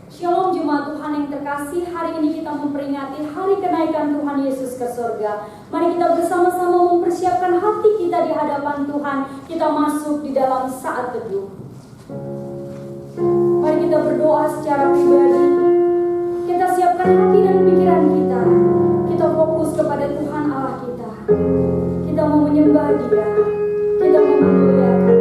Shalom jemaat Tuhan yang terkasih, hari ini kita memperingati hari kenaikan Tuhan Yesus ke surga. Mari kita bersama-sama mempersiapkan hati kita di hadapan Tuhan. Kita masuk di dalam saat teduh. Mari kita berdoa secara pribadi. Kita siapkan hati dan pikiran kita. Kita fokus kepada Tuhan Allah kita. Kita mau menyembah Dia. Kita mau memuliakan.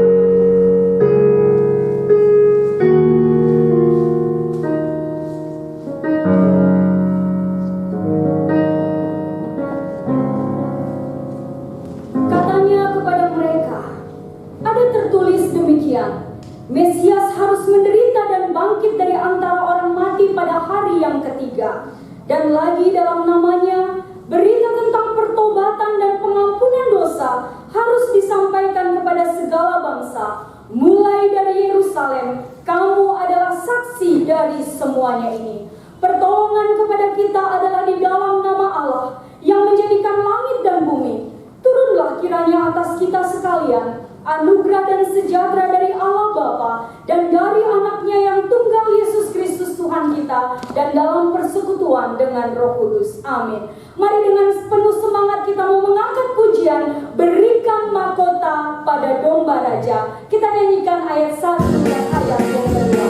Mesias harus menderita dan bangkit dari antara orang mati pada hari yang ketiga. Dan lagi dalam namanya, berita tentang pertobatan dan pengampunan dosa harus disampaikan kepada segala bangsa. Mulai dari Yerusalem, kamu adalah saksi dari semuanya ini. Pertolongan kepada kita adalah di dalam nama Allah yang menjadikan langit dan bumi. Turunlah kiranya atas kita sekalian anugerah dan sejahtera dari Allah Bapa dan dari anaknya yang tunggal Yesus Kristus Tuhan kita, dan dalam persekutuan dengan Roh Kudus. Amin. Mari dengan penuh semangat kita mau mengangkat pujian, berikan mahkota pada domba raja. Kita nyanyikan ayat 1 dan ayat yang kedua.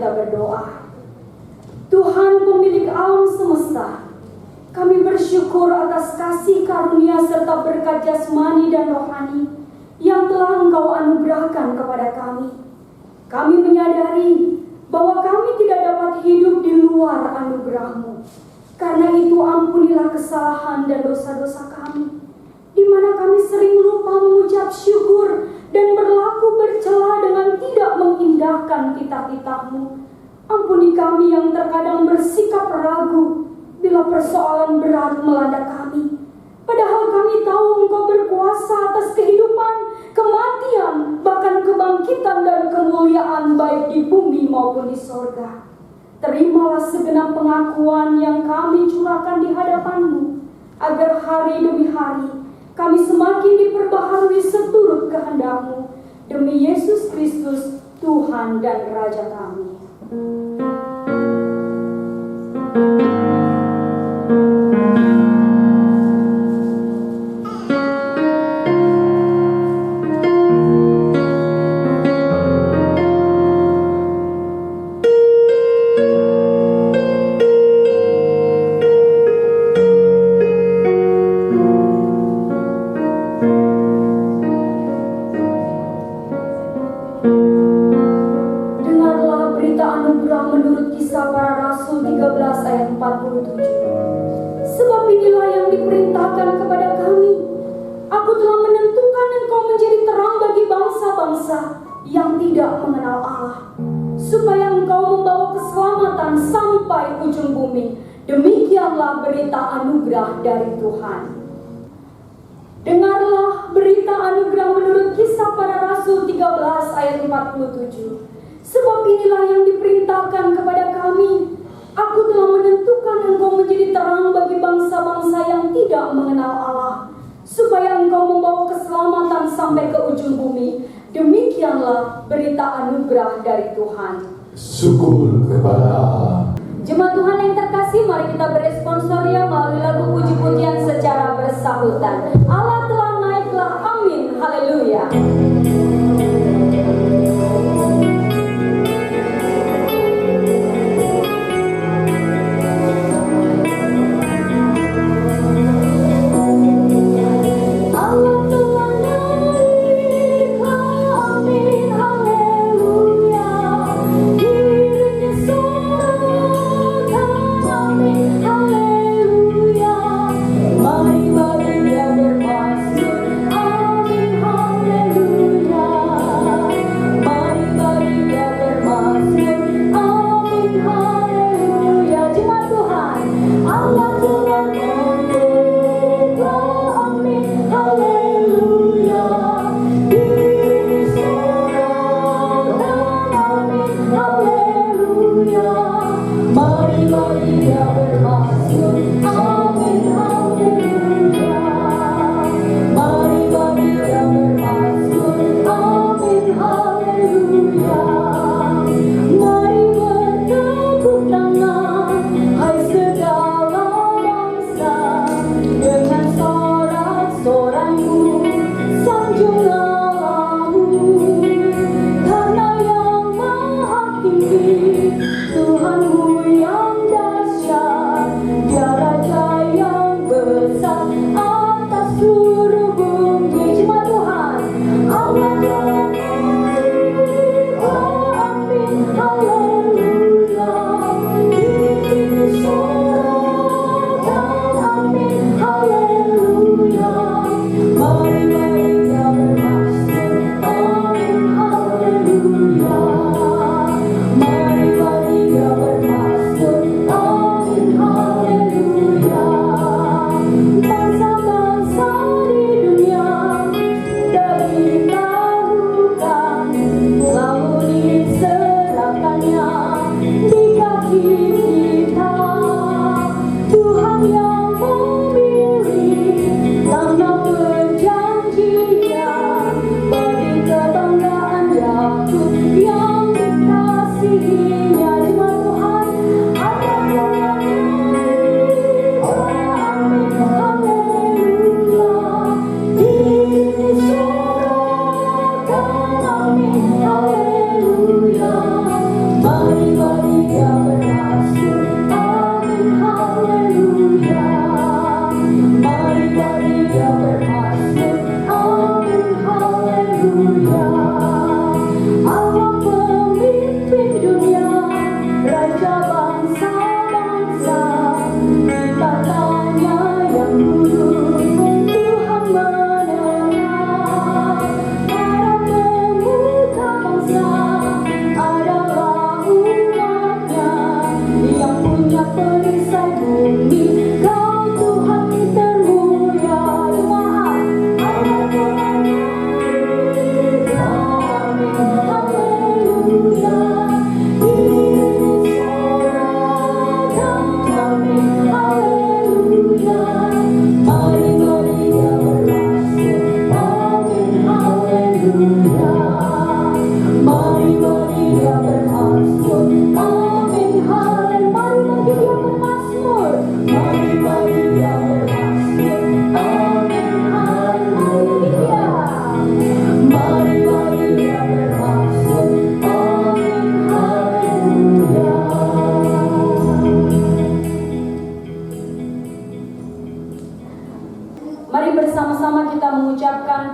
Berdoa. Tuhan pemilik alam semesta, kami bersyukur atas kasih karunia serta berkat jasmani dan rohani yang telah Engkau anugerahkan kepada kami. Kami menyadari bahwa kami tidak dapat hidup di luar anugerah-Mu. Karena itu ampunilah kesalahan dan dosa-dosa kami, di mana kami sering lupa mengucap syukur dan berlaku bercela dengan tidak mengindahkan titah-titah-Mu. Ampuni kami yang terkadang bersikap ragu bila persoalan berat melanda kami. Padahal kami tahu Engkau berkuasa atas kehidupan, kematian, bahkan kebangkitan dan kemuliaan baik di bumi maupun di sorga. Terimalah segenap pengakuan yang kami curahkan di hadapan-Mu, agar hari demi hari kami semakin diperbaharui seturut kehendak-Mu. Demi Yesus Kristus, Tuhan dan Raja kami. Yang tidak mengenal Allah, supaya Engkau membawa keselamatan sampai ujung bumi Demikianlah berita anugerah dari Tuhan. Dengarlah berita anugerah menurut Kisah Para Rasul 13 ayat 47. Sebab inilah yang diperintahkan kepada kami. Aku telah menentukan engkau menjadi terang bagi bangsa-bangsa yang tidak mengenal Allah, supaya engkau membawa keselamatan sampai ke ujung bumi. Demikianlah berita anugerah dari Tuhan. Syukur kepada Allah. Jemaat Tuhan yang terkasih, mari kita beresponsoria melalui lagu puji-pujian secara bersahutan. Allah telah naiklah, amin, haleluya.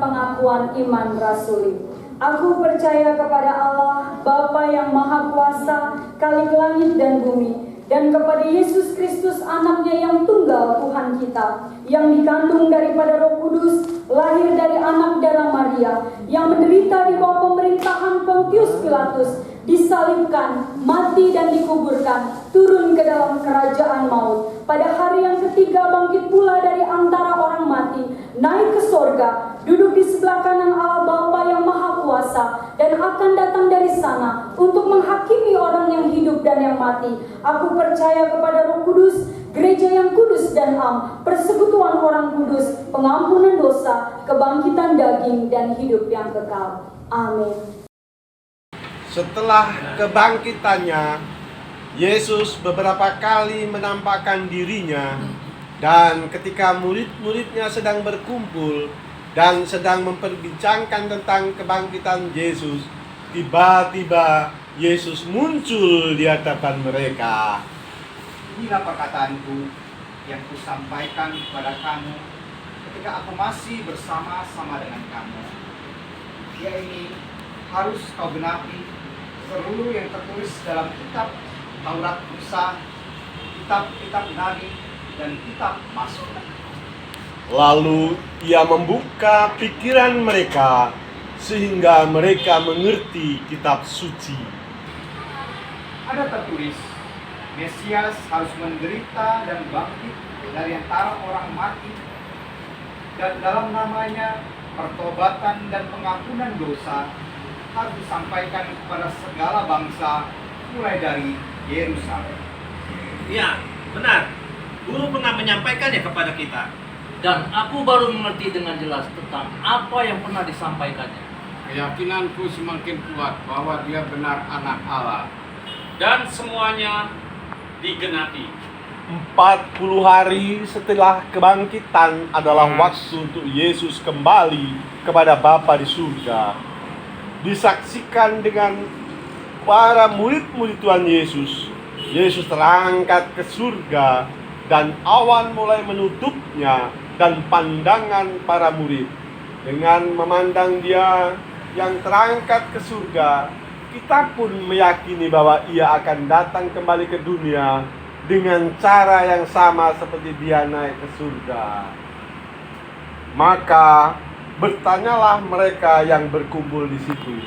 Pengakuan iman rasuli. Aku percaya kepada Allah, Bapa yang Maha Kuasa, Khalik langit dan bumi, dan kepada Yesus Kristus anaknya yang tunggal Tuhan kita, yang dikandung daripada Roh Kudus, lahir dari anak darah Maria, yang menderita di bawah pemerintahan Pontius Pilatus, disalibkan, mati dan dikuburkan, turun ke dalam kerajaan maut. Pada hari yang ketiga bangkit pula dari antara orang mati, naik ke sorga, duduk di sebelah kanan Allah Bapa yang Maha Kuasa, dan akan datang dari sana untuk menghakimi orang yang hidup dan yang mati. Aku percaya kepada Roh Kudus, gereja yang kudus dan am, persekutuan orang kudus, pengampunan dosa, kebangkitan daging, dan hidup yang kekal. Amin. Setelah kebangkitannya, Yesus beberapa kali menampakkan dirinya, dan ketika murid-muridnya sedang berkumpul dan sedang memperbincangkan tentang kebangkitan Yesus, tiba-tiba Yesus muncul di hadapan mereka. Inilah perkataanku yang kusampaikan kepada kamu ketika aku masih bersama-sama dengan kamu. Ya, ini harus kau genapi seluruh yang tertulis dalam kitab Taurat Musa, kitab-kitab Nabi, dan kitab Mazmur. Lalu ia membuka pikiran mereka sehingga mereka mengerti kitab suci. Ada tertulis, Mesias harus menderita dan bangkit dari antara orang mati, dan dalam namanya pertobatan dan pengampunan dosa harus disampaikan kepada segala bangsa, mulai dari Yerusalem. Ya, benar. Guru pernah menyampaikannya kepada kita. Dan aku baru mengerti dengan jelas tentang apa yang pernah disampaikannya. Keyakinanku semakin kuat bahwa dia benar anak Allah. Dan semuanya digenapi. 40 hari setelah kebangkitan adalah waktu untuk Yesus kembali kepada Bapa di surga. Disaksikan dengan para murid-murid Tuhan Yesus. Yesus terangkat ke surga dan awan mulai menutupnya, dan pandangan para murid dengan memandang dia yang terangkat ke surga, kita pun meyakini bahwa ia akan datang kembali ke dunia dengan cara yang sama seperti dia naik ke surga. Maka bertanyalah mereka yang berkumpul di situ,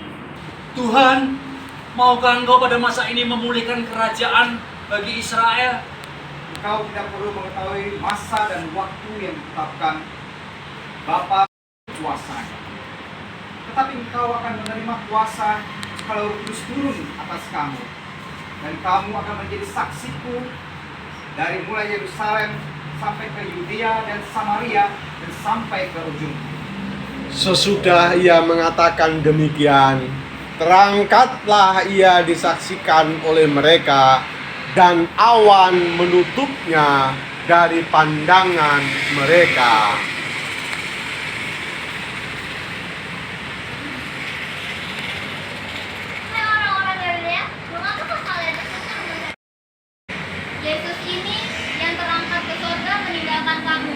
Tuhan, maukah Engkau pada masa ini memulihkan kerajaan bagi Israel? Engkau tidak perlu mengetahui masa dan waktu yang ditetapkan Bapa kuasanya. Tetapi engkau akan menerima kuasa kalau Roh Kudus turun atas kamu. Dan kamu akan menjadi saksiku dari mulai Yerusalem sampai ke Yudea dan Samaria dan sampai ke ujung. Sesudah ia mengatakan demikian, terangkatlah ia disaksikan oleh mereka, dan awan menutupnya dari pandangan mereka. Hai orang-orang Galilea, mengapakah kalian terkejut mendengar? Yesus ini yang terangkat ke surga meninggalkan kamu,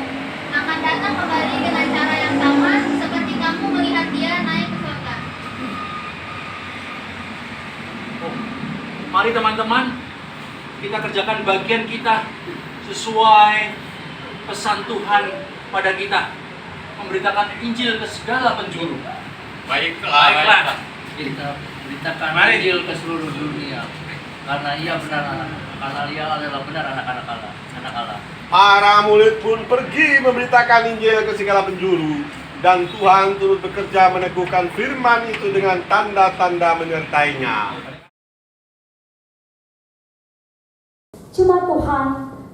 akan datang kembali dengan cara yang sama seperti kamu melihat dia naik ke surga. Mari teman-teman, kita kerjakan bagian kita sesuai pesan Tuhan pada kita, memberitakan Injil ke segala penjuru. Baiklah. Kita beritakan Injil ke seluruh dunia, karena ia adalah benar anak-anak Allah. Para murid pun pergi memberitakan Injil ke segala penjuru, dan Tuhan turut bekerja meneguhkan firman itu dengan tanda-tanda menyertainya. Jemaat Tuhan,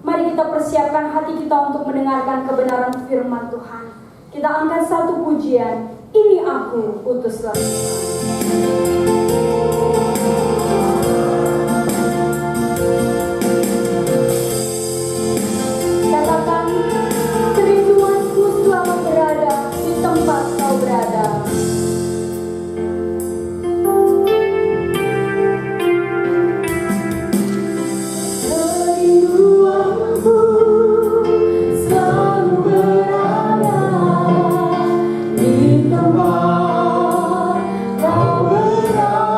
mari kita persiapkan hati kita untuk mendengarkan kebenaran firman Tuhan. Kita angkat satu pujian, ini aku, utuslah Tuhan. Katakan, kerinduanku selalu berada di tempat kau berada. Kerinduanku selalu berada di tempat kau berada.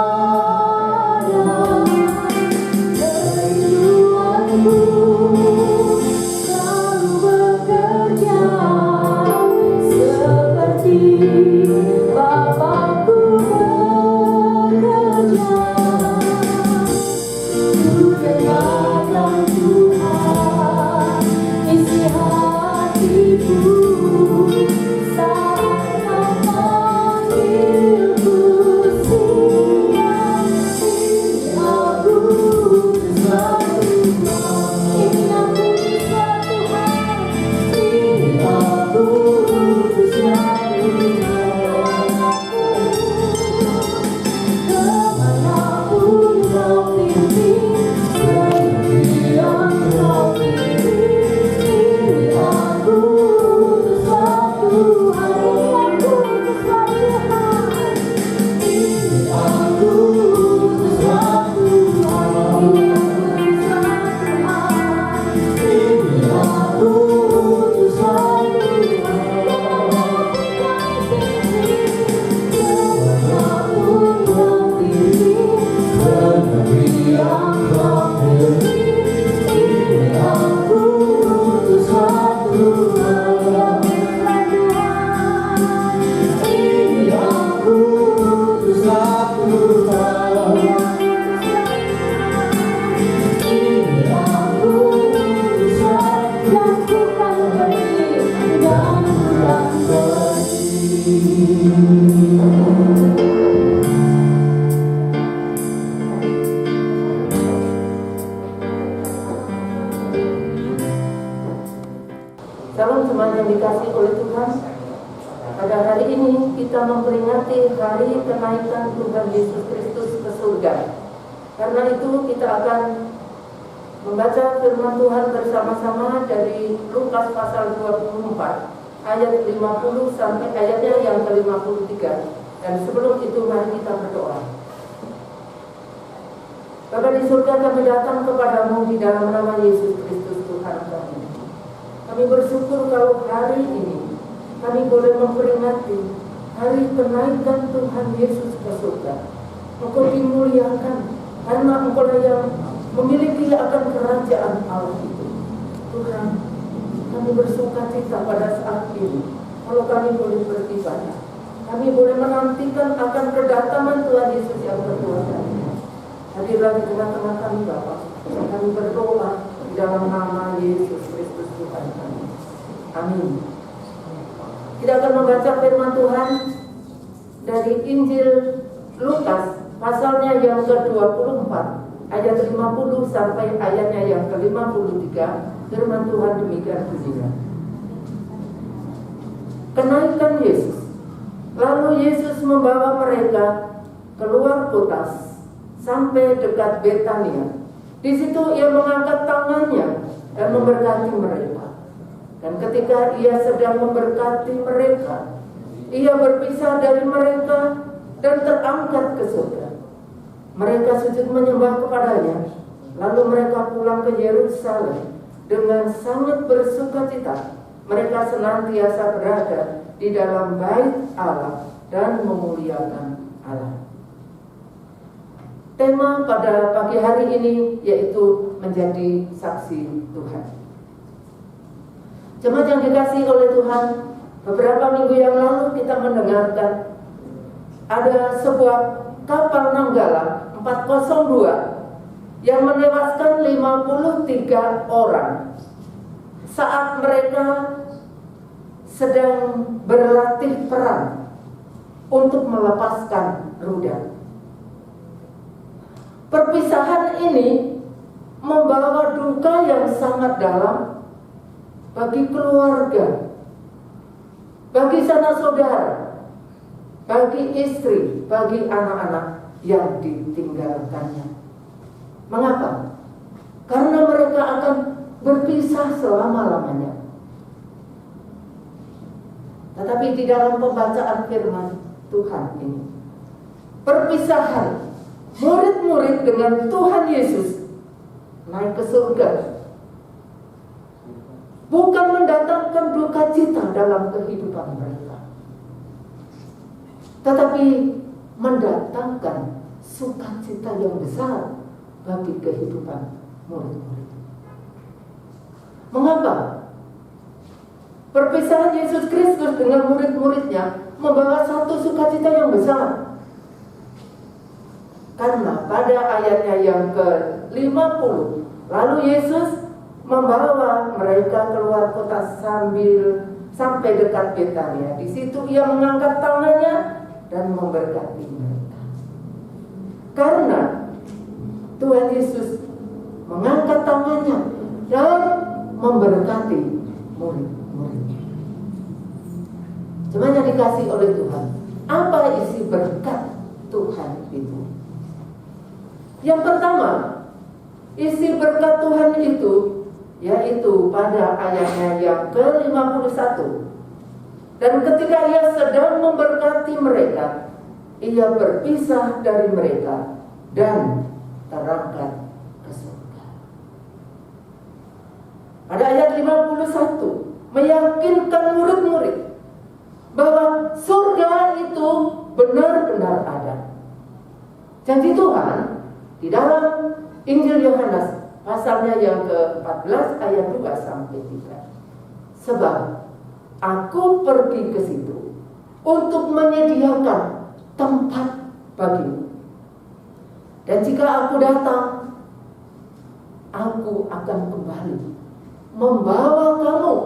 Tuhan pergi dan pulang Salam jemaat yang dikasihi oleh Tuhan. Pada hari ini kita memperingati hari kenaikan Tuhan Yesus Kristus ke surga. Karena itu kita akan membaca firman Tuhan bersama-sama dari Lukas pasal 24 ayat 50 sampai ayatnya yang ke-53. Dan sebelum itu mari kita berdoa. Bapa di surga, kami datang kepadamu di dalam nama Yesus Kristus Tuhan kami. Kami bersyukur kalau hari ini kami boleh memperingati hari kenaikan Tuhan Yesus ke surga. Engkau dimuliakan karena Engkau yang memiliki akan kerajaan Allah itu. Tuhan, kami bersukacita pada saat ini kalau kami boleh beribadah. Kami boleh menantikan akan kedatangan Tuhan Yesus yang berkuasa. Hadirlah di tengah-tengah kami Bapa. Kami berdoa di dalam nama Yesus Kristus Tuhan kami. Amin. Kita akan membaca firman Tuhan dari Injil Lukas pasalnya yang ke-24 ayat 50 sampai ayatnya yang ke-53. Firman Tuhan demikian bunyinya. Kenaikan Yesus. Lalu Yesus membawa mereka keluar kota sampai dekat Betania. Di situ ia mengangkat tangannya dan memberkati mereka. Dan ketika ia sedang memberkati mereka, ia berpisah dari mereka dan terangkat ke surga. Mereka sujud menyembah kepadanya. Lalu mereka pulang ke Yerusalem dengan sangat bersukacita. Mereka senantiasa berada di dalam bait Allah dan memuliakan Allah. Tema pada pagi hari ini yaitu menjadi saksi Tuhan. Jemaat yang dikasihi oleh Tuhan, beberapa minggu yang lalu kita mendengarkan ada sebuah kapal Nanggala 402 yang menewaskan 53 orang saat mereka sedang berlatih perang untuk melepaskan rudal. Perpisahan ini membawa duka yang sangat dalam bagi keluarga, bagi sanak saudara, bagi istri, bagi anak-anak yang ditinggalkannya. Mengapa? Karena mereka akan berpisah selama-lamanya. Tetapi di dalam pembacaan firman Tuhan ini, perpisahan murid-murid dengan Tuhan Yesus naik ke surga bukan mendatangkan duka cita dalam kehidupan mereka, tetapi mendatangkan sukacita yang besar bagi kehidupan murid-murid. Mengapa? Perpisahan Yesus Kristus dengan murid-muridnya membawa satu sukacita yang besar. Karena pada ayatnya yang ke-50, lalu Yesus membawa mereka keluar kota sampai dekat Betania. Di situ ia mengangkat tangannya dan memberkati mereka. Karena Tuhan Yesus mengangkat tangannya dan memberkati murid-muridnya. Cuma yang dikasih oleh Tuhan, apa isi berkat Tuhan itu? Yang pertama, isi berkat Tuhan itu yaitu pada ayatnya yang ke-51. Dan ketika ia sedang memberkati mereka, ia berpisah dari mereka dan terangkat ke surga. Pada ayat 51 meyakinkan murid-murid bahwa surga itu benar-benar ada. Janji Tuhan di dalam Injil Yohanes pasalnya yang ke-14 ayat 2 sampai 3. Sebab aku pergi ke situ untuk menyediakan tempat bagimu. Dan jika aku datang, aku akan kembali membawa kamu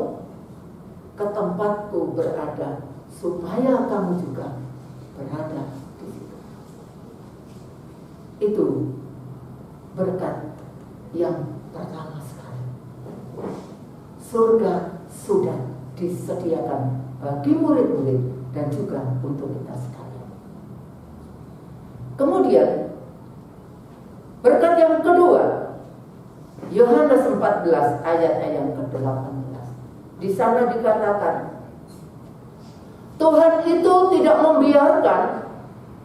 ke tempatku berada, supaya kamu juga berada di situ. Itu berkat yang pertama sekali. Surga sudah disediakan bagi murid-murid dan juga untuk kita sekalian. Kemudian berkat yang kedua, Yohanes 14 ayat yang ke-18. Di sana dikatakan, Tuhan itu tidak membiarkan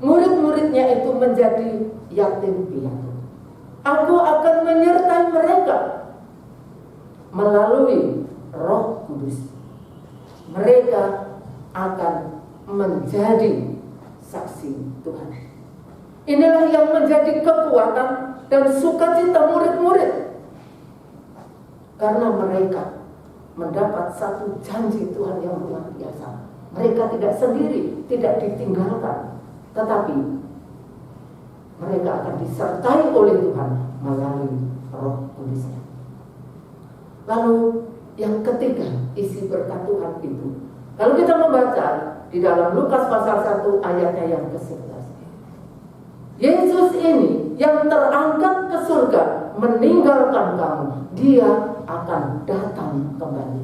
murid-muridnya itu menjadi yatim piatu. Aku akan menyertai mereka melalui Roh Kudus. Mereka akan menjadi saksi Tuhan. Inilah yang menjadi kekuatan dan sukacita murid-murid, karena mereka mendapat satu janji Tuhan yang luar biasa. Mereka tidak sendiri, tidak ditinggalkan, tetapi mereka akan disertai oleh Tuhan melalui Roh Kudus-Nya. Lalu yang ketiga, isi berkat Tuhan itu, kalau kita membaca di dalam Lukas pasal 1 ayatnya yang ke-11, Yesus ini yang terangkat ke surga meninggalkan kamu, dia akan datang kembali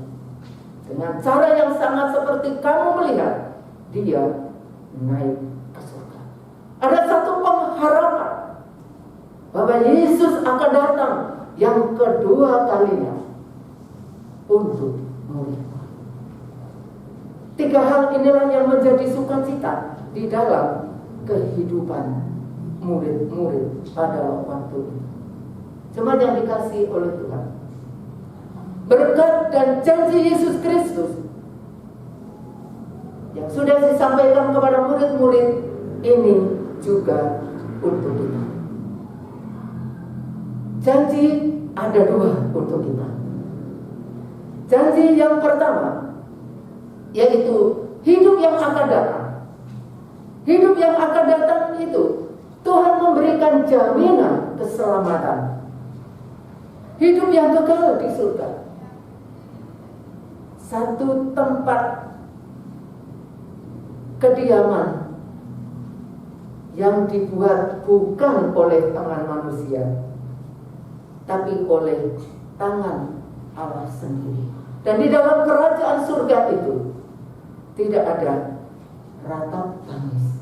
dengan cara yang sangat seperti kamu melihat dia naik ke surga. Ada satu pengharapan bahwa Yesus akan datang yang kedua kalinya untuk murid-murid. Tiga hal inilah yang menjadi sukacita di dalam kehidupan murid-murid pada waktu itu. Jemaat yang dikasihi oleh Tuhan, berkat dan janji Yesus Kristus yang sudah disampaikan kepada murid-murid ini juga untuk kita. Janji ada dua untuk kita. Janji yang pertama yaitu hidup yang akan datang. Hidup yang akan datang itu Tuhan memberikan jaminan keselamatan. Hidup yang kekal di surga. Satu tempat kediaman yang dibuat bukan oleh tangan manusia, tapi oleh tangan Allah sendiri. Dan di dalam kerajaan surga itu tidak ada ratap tangis,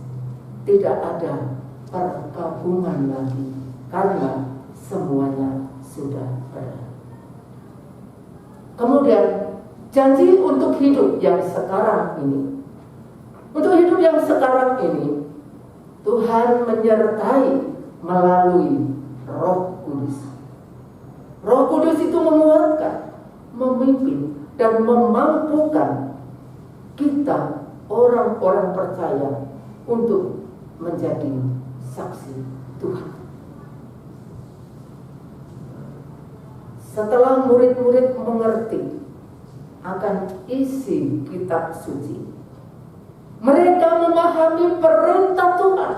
tidak ada perkabungan lagi, karena semuanya sudah berlalu. Kemudian janji untuk hidup yang sekarang ini. Untuk hidup yang sekarang ini, Tuhan menyertai melalui Roh Kudus. Roh Kudus itu menguatkan, memimpin, dan memampukan kita orang-orang percaya untuk menjadi saksi Tuhan. Setelah murid-murid mengerti akan isi kitab suci, mereka memahami perintah Tuhan.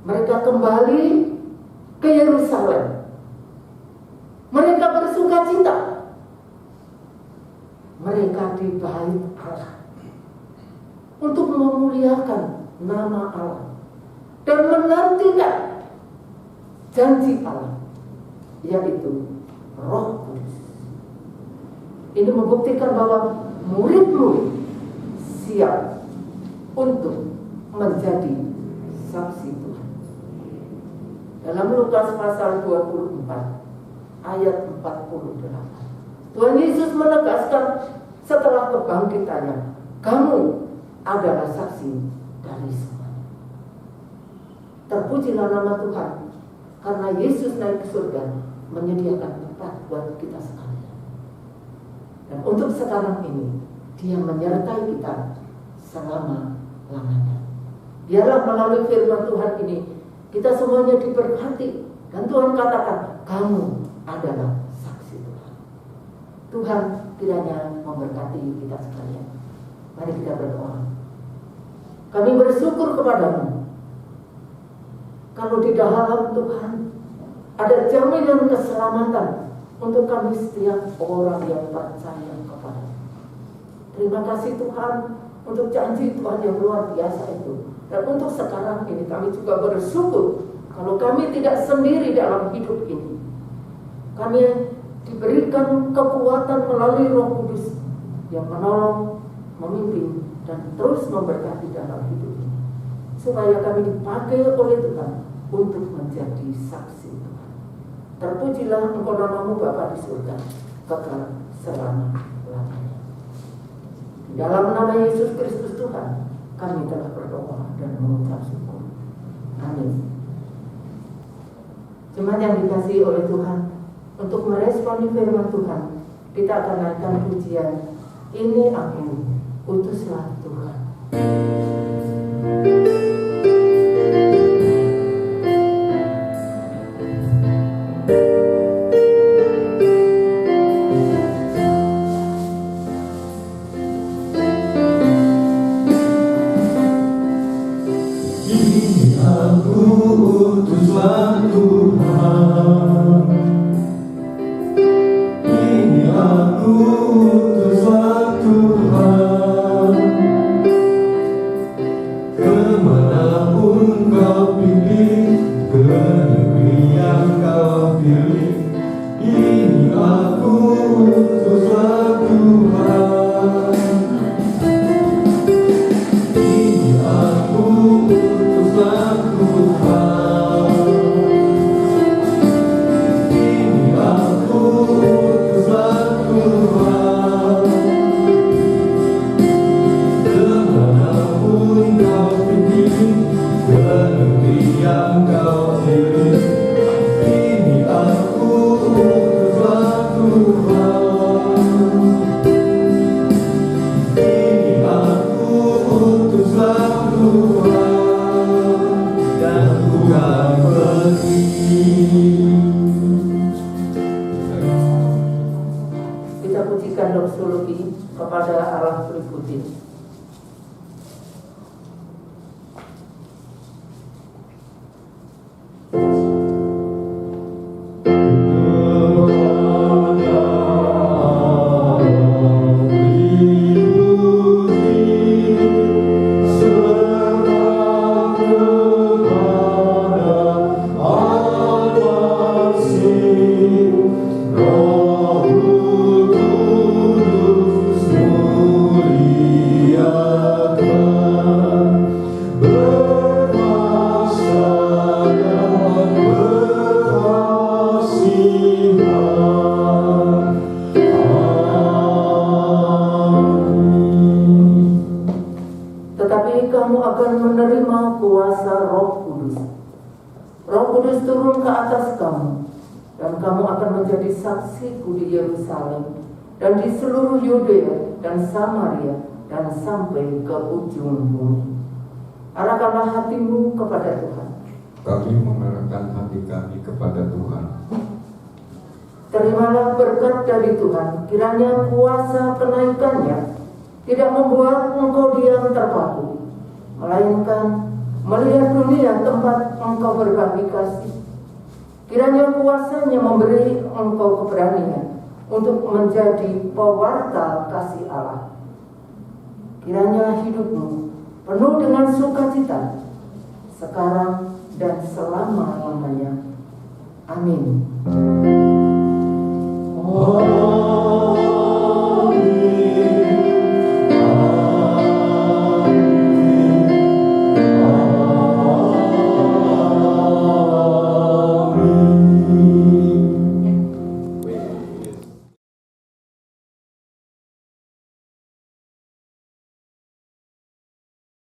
Mereka kembali ke Yerusalem. Mereka bersukacita. Mereka di bait Allah untuk memuliakan nama Allah dan menantikan janji Allah, yaitu Roh Kudus. Ini membuktikan bahwa murid-murid siap untuk menjadi saksi Tuhan. Dalam Lukas pasal 24 ayat 48, Tuhan Yesus menegaskan setelah kebangkitannya, kamu adalah saksi dari semuanya. Terpujilah nama Tuhan, karena Yesus naik ke surga menyediakan tempat buat kita sekalian. Dan untuk sekarang ini, Dia menyertai kita selama-lamanya. Biarlah melalui firman Tuhan ini kita semuanya diberkati. Dan Tuhan katakan, kamu adalah saksi Tuhan. Tuhan kiranya memberkati kita sekalian. Mari kita berdoa. Kami bersyukur kepadamu, kalau di dalam Tuhan ada jaminan keselamatan untuk kami setiap orang yang percaya kepada. Terima kasih Tuhan untuk janji Tuhan yang luar biasa itu. Dan untuk sekarang ini kami juga bersyukur kalau kami tidak sendiri dalam hidup ini. Kami diberikan kekuatan melalui Roh Kudus yang menolong, memimpin, dan terus memberkati dalam hidup ini. Supaya kami dipakai oleh Tuhan untuk menjadi saksi Tuhan. Terpujilah Engkau namamu Bapa di surga, kekal selama-lamanya. Di dalam nama Yesus Kristus Tuhan, kami telah berdoa dan mengucap syukur. Amin. Jemaat yang dikasihi oleh Tuhan, untuk meresponi firman Tuhan, kita akan naikkan pujian, ini aku, utuslah Tuhan. Ini aku, utuslah Tuhan. Ini aku, utuslah Tuhan. Kemanapun kau pilih, ke negeri yang kau pilih. Ini aku, utuslah Tuhan. Ini aku, utuslah Tuhan. Ini aku, utuslah Tuhan. Kemanapun kau pergi, ke negeri yang kau pilih. Ini aku, utuslah Tuhan. Ini aku, utuslah Tuhan, dan bukan pergi. Kita pujikan doksologi kepada Allah Triputin. Tetapi kamu akan menerima kuasa Roh Kudus. Roh Kudus turun ke atas kamu, dan kamu akan menjadi saksiku di Yerusalem dan di seluruh Yudea dan Samaria dan sampai ke ujung bumi. Arahkanlah hatimu kepada Tuhan. Kami mengarahkan hati kami kepada Tuhan. Terimalah berkat dari Tuhan, kiranya kuasa kenaikannya tidak membuat engkau diam terpaku, melainkan melihat dunia tempat engkau berbagi kasih. Kiranya kuasanya memberi engkau keberanian untuk menjadi pewarta kasih Allah. Kiranya hidupmu penuh dengan sukacita, sekarang dan selama-lamanya. Amin. Oh